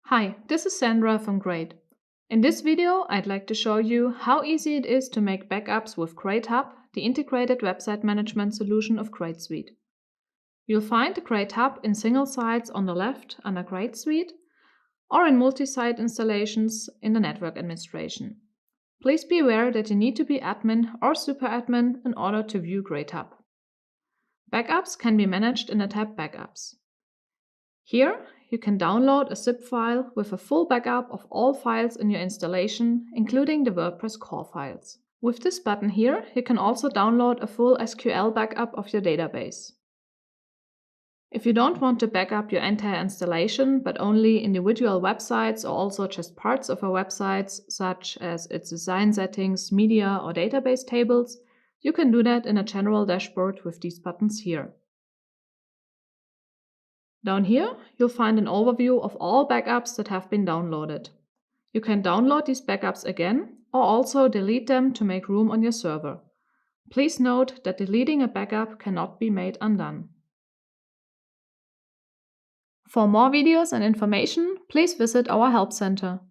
Hi, this is Sandra from Greyd. In this video, I'd like to show you how easy it is to make backups with GREYD.Hub, the integrated website management solution of Greyd.Suite. You'll find the GREYD.Hub in single sites on the left under Greyd.Suite or in multi-site installations in the network administration. Please be aware that you need to be admin or super admin in order to view GREYD.Hub. Backups can be managed in the tab Backups. Here, you can download a zip file with a full backup of all files in your installation, including the WordPress core files. With this button here, you can also download a full SQL backup of your database. If you don't want to backup your entire installation, but only individual websites or also just parts of a website, such as its design settings, media, or database tables, you can do that in a general dashboard with these buttons here. Down here, you'll find an overview of all backups that have been downloaded. You can download these backups again or also delete them to make room on your server. Please note that deleting a backup cannot be made undone. For more videos and information, please visit our Help Center.